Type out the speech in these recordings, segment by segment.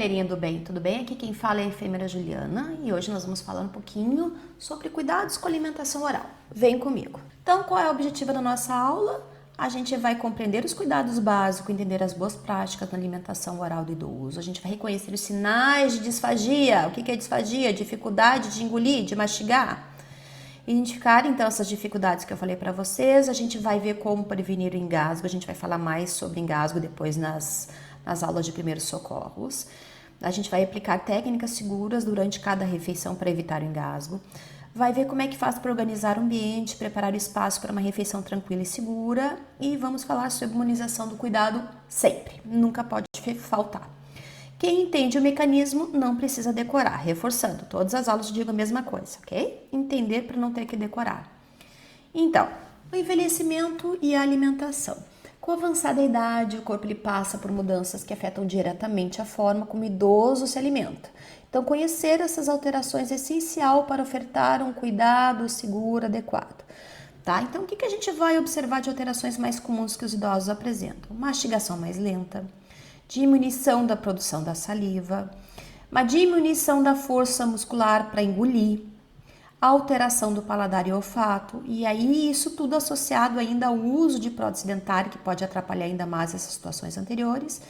galerinha do bem, tudo bem? Aqui quem fala é a enfermeira Juliana e hoje nós vamos falar um pouquinho sobre cuidados com a alimentação oral. Vem comigo. Então, qual é o objetivo da nossa aula? A gente vai compreender os cuidados básicos, entender as boas práticas na alimentação oral do idoso. A gente vai reconhecer os sinais de disfagia. O que é disfagia? Dificuldade de engolir, de mastigar. Identificar então essas dificuldades que eu falei para vocês. A gente vai ver como prevenir o engasgo. A gente vai falar mais sobre engasgo depois nas aulas de primeiros socorros. A gente vai aplicar técnicas seguras durante cada refeição para evitar o engasgo. Vai ver como é que faz para organizar o ambiente, preparar o espaço para uma refeição tranquila e segura. E vamos falar sobre imunização do cuidado sempre. Nunca pode faltar. Quem entende o mecanismo não precisa decorar. Reforçando, todas as aulas eu digo a mesma coisa, ok? Entender para não ter que decorar. Então, o envelhecimento e a alimentação. Com a avançada idade, o corpo ele passa por mudanças que afetam diretamente a forma como o idoso se alimenta. Então, conhecer essas alterações é essencial para ofertar um cuidado seguro, adequado. Tá? Então, o que a gente vai observar de alterações mais comuns que os idosos apresentam? Mastigação mais lenta, diminuição da produção da saliva, uma diminuição da força muscular para engolir, alteração do paladar e olfato, e aí isso tudo associado ainda ao uso de prótese dentária, que pode atrapalhar ainda mais essas situações anteriores,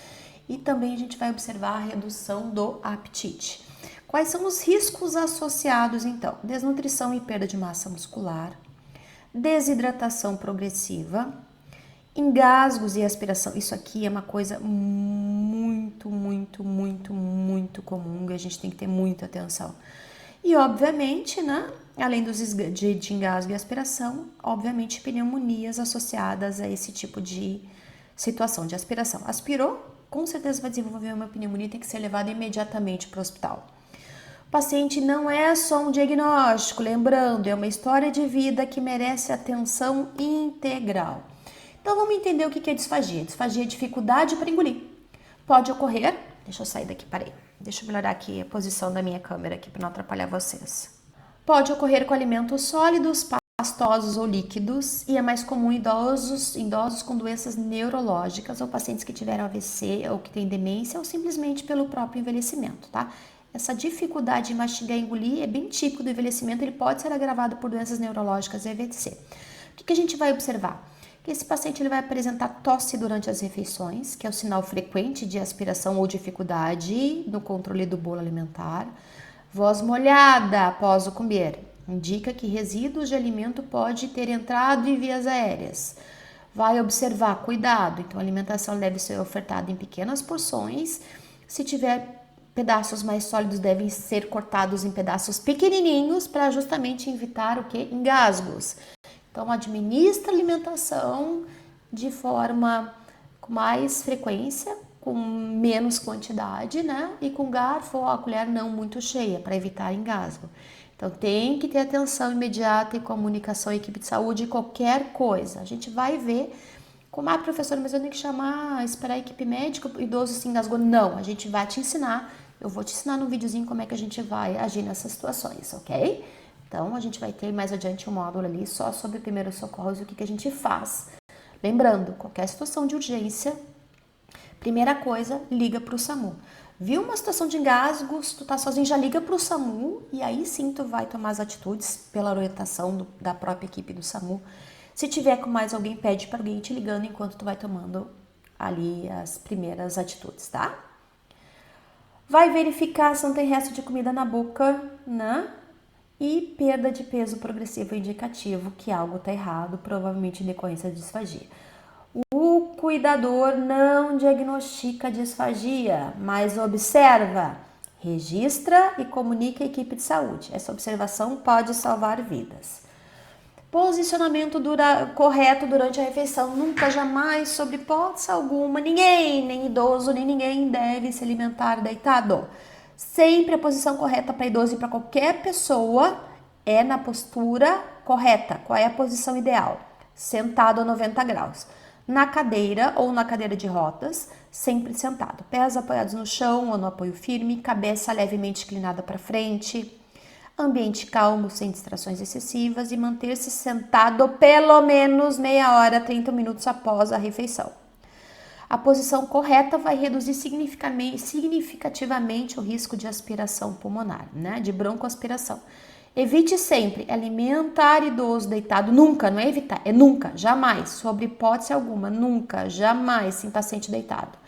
e também a gente vai observar a redução do apetite. Quais são os riscos associados, então? Desnutrição e perda de massa muscular, desidratação progressiva, engasgos e aspiração. Isso aqui é uma coisa muito comum e a gente tem que ter muita atenção. E, obviamente, né, além de engasgo e aspiração, obviamente, pneumonias associadas a esse tipo de situação de aspiração. Aspirou, com certeza vai desenvolver uma pneumonia, tem que ser levado imediatamente para o hospital. O paciente não é só um diagnóstico, lembrando, é uma história de vida que merece atenção integral. Então, vamos entender o que é disfagia. Disfagia é dificuldade para engolir. Pode ocorrer... Deixa eu sair daqui, parei. Deixa eu melhorar aqui a posição da minha câmera aqui para não atrapalhar vocês. Pode ocorrer com alimentos sólidos, pastosos ou líquidos e é mais comum em idosos com doenças neurológicas ou pacientes que tiveram AVC ou que têm demência ou simplesmente pelo próprio envelhecimento, tá? Essa dificuldade de mastigar e engolir é bem típico do envelhecimento, ele pode ser agravado por doenças neurológicas e AVC. O que a gente vai observar? Que esse paciente ele vai apresentar tosse durante as refeições, que é o sinal frequente de aspiração ou dificuldade no controle do bolo alimentar. Voz molhada após o comer, indica que resíduos de alimento pode ter entrado em vias aéreas. Vai observar, cuidado, então a alimentação deve ser ofertada em pequenas porções. Se tiver pedaços mais sólidos, devem ser cortados em pedaços pequenininhos para justamente evitar o que? Engasgos. Então, administra a alimentação de forma com mais frequência, com menos quantidade, né? E com garfo ou a colher não muito cheia, para evitar engasgo. Então, tem que ter atenção imediata e comunicação à equipe de saúde em qualquer coisa. A gente vai ver como, professora, mas eu tenho que esperar a equipe médica, o idoso se engasgou. Não, a gente vai te ensinar. Eu vou te ensinar no videozinho como é que a gente vai agir nessas situações, ok? Então, a gente vai ter mais adiante um módulo ali só sobre primeiros socorros e o que a gente faz. Lembrando, qualquer situação de urgência, primeira coisa, liga para o SAMU. Viu uma situação de engasgo, se tu tá sozinho, já liga para o SAMU e aí sim tu vai tomar as atitudes pela orientação da própria equipe do SAMU. Se tiver com mais alguém, pede para alguém te ligando enquanto tu vai tomando ali as primeiras atitudes, tá? Vai verificar se não tem resto de comida na boca, né? E perda de peso progressivo indicativo que algo está errado, provavelmente em decorrência de disfagia. O cuidador não diagnostica disfagia, mas observa, registra e comunica à equipe de saúde. Essa observação pode salvar vidas. Posicionamento correto durante a refeição. Nunca, jamais, sob hipótese alguma, ninguém, nem idoso, nem ninguém deve se alimentar deitado. Sempre a posição correta para idoso e para qualquer pessoa é na postura correta. Qual é a posição ideal? Sentado a 90 graus. Na cadeira ou na cadeira de rodas, sempre sentado. Pés apoiados no chão ou no apoio firme, cabeça levemente inclinada para frente. Ambiente calmo, sem distrações excessivas e manter-se sentado pelo menos meia hora, 30 minutos após a refeição. A posição correta vai reduzir significativamente o risco de aspiração pulmonar, né? De broncoaspiração. Evite sempre alimentar idoso deitado, nunca, não é evitar, é nunca, jamais, sob hipótese alguma, nunca, jamais em paciente deitado.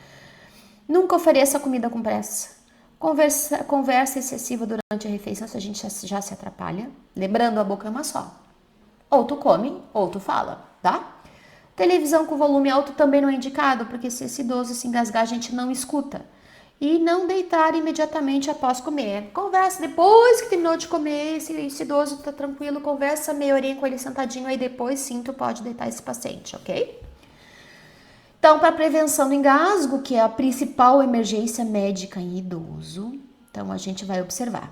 Nunca ofereça comida com pressa. Conversa excessiva durante a refeição, se a gente já se atrapalha. Lembrando, a boca é uma só. Ou tu come, ou tu fala, tá? Televisão com volume alto também não é indicado, porque se esse idoso se engasgar, a gente não escuta. E não deitar imediatamente após comer. Conversa depois que terminou de comer, se esse idoso tá tranquilo, conversa meia horinha com ele sentadinho, aí depois sim tu pode deitar esse paciente, ok? Então, para prevenção do engasgo, que é a principal emergência médica em idoso, então a gente vai observar.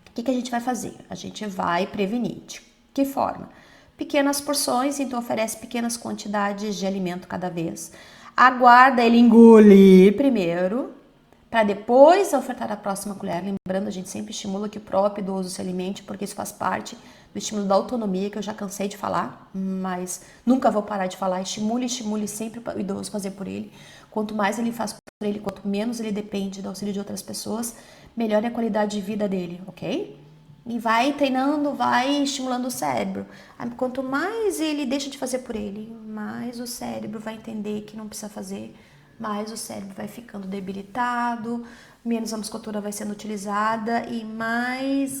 O que a gente vai fazer? A gente vai prevenir. De que forma? Pequenas porções, então oferece pequenas quantidades de alimento cada vez. Aguarda ele engolir primeiro, para depois ofertar a próxima colher. Lembrando, a gente sempre estimula que o próprio idoso se alimente, porque isso faz parte do estímulo da autonomia, que eu já cansei de falar, mas nunca vou parar de falar. Estimule sempre o idoso fazer por ele. Quanto mais ele faz por ele, quanto menos ele depende do auxílio de outras pessoas, melhor é a qualidade de vida dele, ok? E vai treinando, vai estimulando o cérebro. Quanto mais ele deixa de fazer por ele, mais o cérebro vai entender que não precisa fazer, mais o cérebro vai ficando debilitado, menos a musculatura vai sendo utilizada e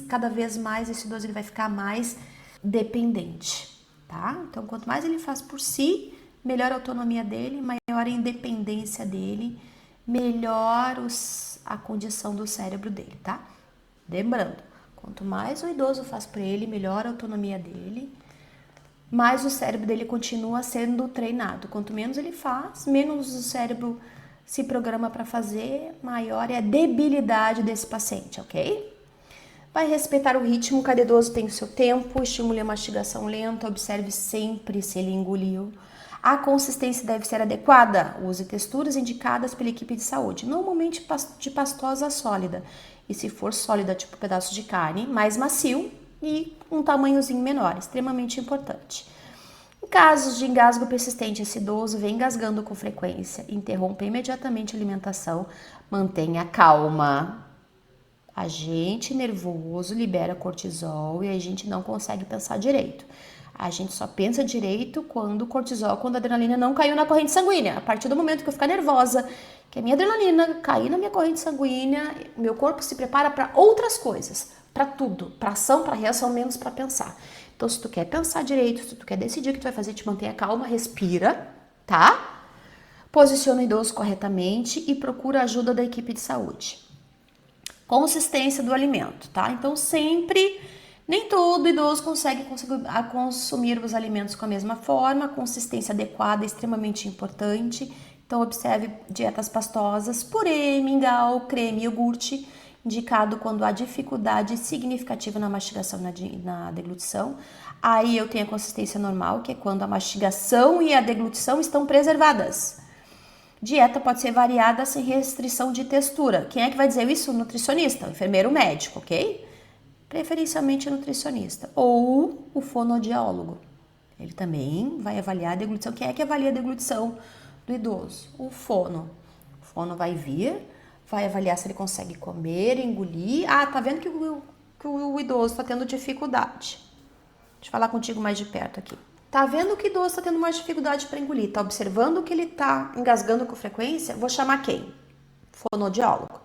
cada vez mais esse idoso ele vai ficar mais dependente, tá? Então, quanto mais ele faz por si, melhor a autonomia dele, maior a independência dele, melhor a condição do cérebro dele, tá? Lembrando, quanto mais o idoso faz por ele, melhor a autonomia dele, mais o cérebro dele continua sendo treinado. Quanto menos ele faz, menos o cérebro se programa para fazer, maior é a debilidade desse paciente, ok? Vai respeitar o ritmo, cada idoso tem o seu tempo, estimule a mastigação lenta, observe sempre se ele engoliu. A consistência deve ser adequada, use texturas indicadas pela equipe de saúde, normalmente de pastosa a sólida. E se for sólida, tipo pedaço de carne, mais macio e um tamanhozinho menor, extremamente importante. Em casos de engasgo persistente, esse idoso vem engasgando com frequência, interrompa imediatamente a alimentação, mantenha calma. Agente nervoso libera cortisol e a gente não consegue pensar direito. A gente só pensa direito quando a adrenalina não caiu na corrente sanguínea. A partir do momento que eu ficar nervosa, que a minha adrenalina cair na minha corrente sanguínea, meu corpo se prepara para outras coisas, para tudo, para ação, para reação, menos para pensar. Então, se tu quer pensar direito, se tu quer decidir o que tu vai fazer, te mantenha calma, respira, tá? Posiciona o idoso corretamente e procura a ajuda da equipe de saúde. Consistência do alimento, tá? Então, nem todo idoso consegue consumir os alimentos com a mesma forma, a consistência adequada é extremamente importante. Então, observe dietas pastosas, purê, mingau, creme, iogurte, indicado quando há dificuldade significativa na mastigação e na deglutição. Aí eu tenho a consistência normal, que é quando a mastigação e a deglutição estão preservadas. Dieta pode ser variada sem restrição de textura. Quem é que vai dizer isso? O nutricionista, o enfermeiro, médico, ok? Preferencialmente nutricionista. Ou o fonoaudiólogo. Ele também vai avaliar a deglutição. Quem é que avalia a deglutição do idoso? O fono. O fono vai vai avaliar se ele consegue comer, engolir. Ah, tá vendo que o idoso está tendo dificuldade. Deixa eu falar contigo mais de perto aqui. Tá vendo que o idoso está tendo mais dificuldade para engolir? Tá observando que ele tá engasgando com frequência? Vou chamar quem? Fonoaudiólogo.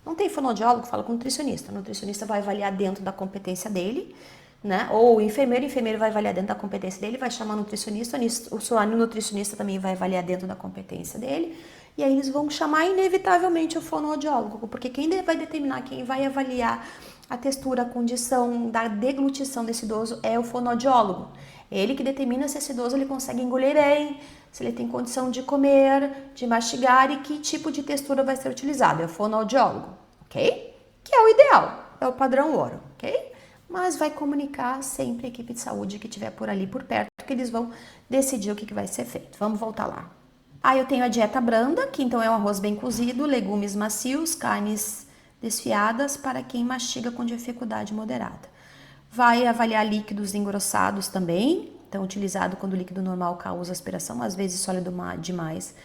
Não tem fonoaudiólogo, fala com o nutricionista. O nutricionista vai avaliar dentro da competência dele, né? Ou o enfermeiro vai avaliar dentro da competência dele, vai chamar o nutricionista, o nutricionista também vai avaliar dentro da competência dele. E aí eles vão chamar inevitavelmente o fonoaudiólogo, porque quem vai determinar, quem vai avaliar a textura, a condição da deglutição desse idoso é o fonoaudiólogo. Ele que determina se esse idoso ele consegue engolir bem, se ele tem condição de comer, de mastigar e que tipo de textura vai ser utilizado. É o fonoaudiólogo, ok? Que é o ideal, é o padrão ouro, ok? Mas vai comunicar sempre a equipe de saúde que estiver por ali, por perto, que eles vão decidir o que vai ser feito. Vamos voltar lá. Aí eu tenho a dieta branda, que então é um arroz bem cozido, legumes macios, carnes desfiadas para quem mastiga com dificuldade moderada. Vai avaliar líquidos engrossados também, então utilizado quando o líquido normal causa aspiração, às vezes sólido demais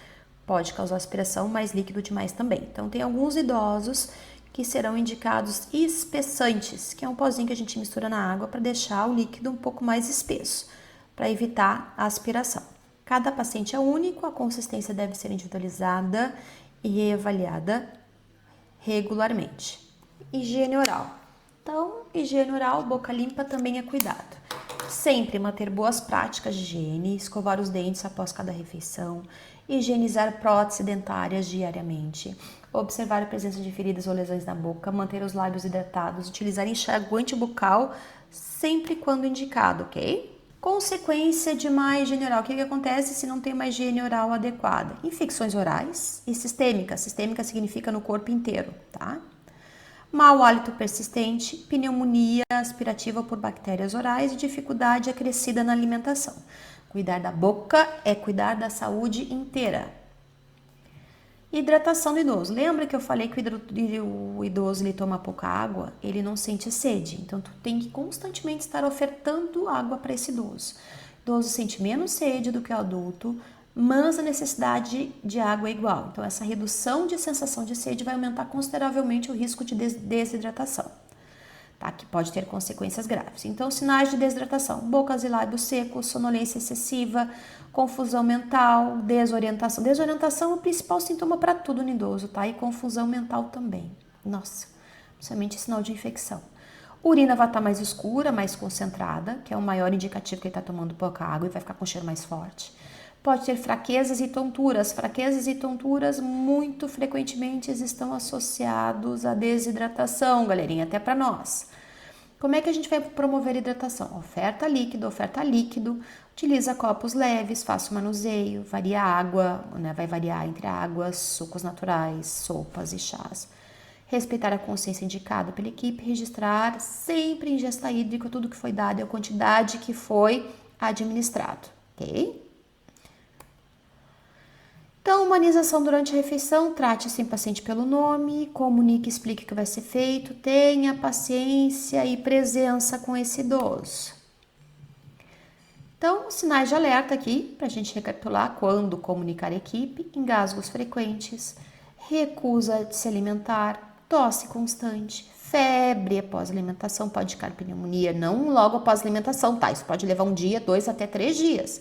pode causar aspiração, mas líquido demais também. Então, tem alguns idosos que serão indicados espessantes, que é um pozinho que a gente mistura na água para deixar o líquido um pouco mais espesso, para evitar a aspiração. Cada paciente é único, a consistência deve ser individualizada e avaliada regularmente. Higiene oral. Então, higiene oral, boca limpa também é cuidado. Sempre manter boas práticas de higiene, escovar os dentes após cada refeição, higienizar próteses dentárias diariamente, observar a presença de feridas ou lesões na boca, manter os lábios hidratados, utilizar enxaguante bucal sempre quando indicado, ok? Consequência de má higiene oral. O que acontece se não tem uma higiene oral adequada? Infecções orais e sistêmicas. Sistêmica significa no corpo inteiro, tá? Mau hálito persistente, pneumonia aspirativa por bactérias orais e dificuldade acrescida na alimentação. Cuidar da boca é cuidar da saúde inteira. Hidratação do idoso. Lembra que eu falei que o idoso ele toma pouca água? Ele não sente sede. Então, tu tem que constantemente estar ofertando água para esse idoso. O idoso sente menos sede do que o adulto, mas a necessidade de água é igual. Então, essa redução de sensação de sede vai aumentar consideravelmente o risco de desidratação, tá? Que pode ter consequências graves. Então, sinais de desidratação: bocas e lábios secos, sonolência excessiva, confusão mental, desorientação. Desorientação é o principal sintoma para tudo no idoso, tá? E confusão mental também. Nossa, principalmente sinal de infecção. Urina vai estar mais escura, mais concentrada, que é o maior indicativo que ele está tomando pouca água e vai ficar com cheiro mais forte. Pode ter fraquezas e tonturas. Fraquezas e tonturas muito frequentemente estão associados à desidratação, galerinha, até para nós. Como é que a gente vai promover a hidratação? Oferta líquido, utiliza copos leves, faça o manuseio, varia a água, né? Vai variar entre águas, sucos naturais, sopas e chás. Respeitar a consciência indicada pela equipe, registrar sempre ingesta hídrica, tudo que foi dado e a quantidade que foi administrado, ok? Então, humanização durante a refeição, trate assim o paciente pelo nome, comunique, explique o que vai ser feito, tenha paciência e presença com esse idoso. Então, sinais de alerta aqui, para a gente recapitular: quando comunicar a equipe, engasgos frequentes, recusa de se alimentar, tosse constante, febre após alimentação, pode indicar pneumonia, não logo após alimentação, tá? Isso pode levar 1 dia, 2 até 3 dias.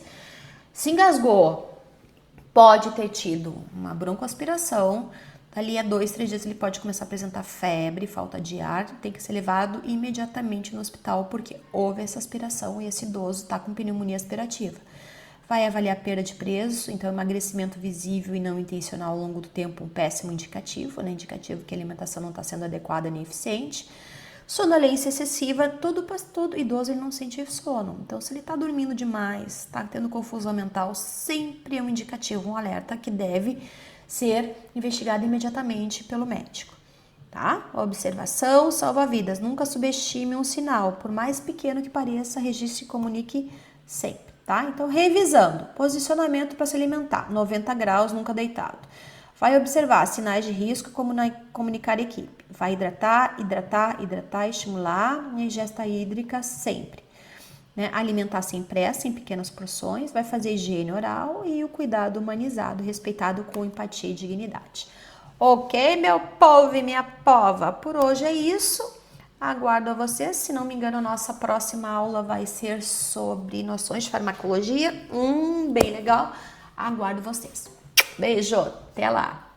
Se engasgou, pode ter tido uma broncoaspiração, dali a 2, 3 dias ele pode começar a apresentar febre, falta de ar, tem que ser levado imediatamente no hospital porque houve essa aspiração e esse idoso está com pneumonia aspirativa. Vai avaliar perda de peso, então emagrecimento visível e não intencional ao longo do tempo, um péssimo indicativo, né? Indicativo que a alimentação não está sendo adequada nem eficiente. Sonolência excessiva, todo idoso ele não sente sono. Então, se ele está dormindo demais, está tendo confusão mental, sempre é um indicativo, um alerta que deve ser investigado imediatamente pelo médico, tá? Observação salva vidas. Nunca subestime um sinal, por mais pequeno que pareça, registre e comunique sempre, tá? Então, revisando: posicionamento para se alimentar, 90 graus, nunca deitado. Vai observar sinais de risco, comunicar a equipe. Vai hidratar, estimular a ingesta hídrica sempre. Né? Alimentar sem pressa, em pequenas porções. Vai fazer higiene oral e o cuidado humanizado, respeitado com empatia e dignidade. Ok, meu povo e minha pova? Por hoje é isso. Aguardo a vocês. Se não me engano, a nossa próxima aula vai ser sobre noções de farmacologia. Bem legal. Aguardo vocês. Beijo, até lá!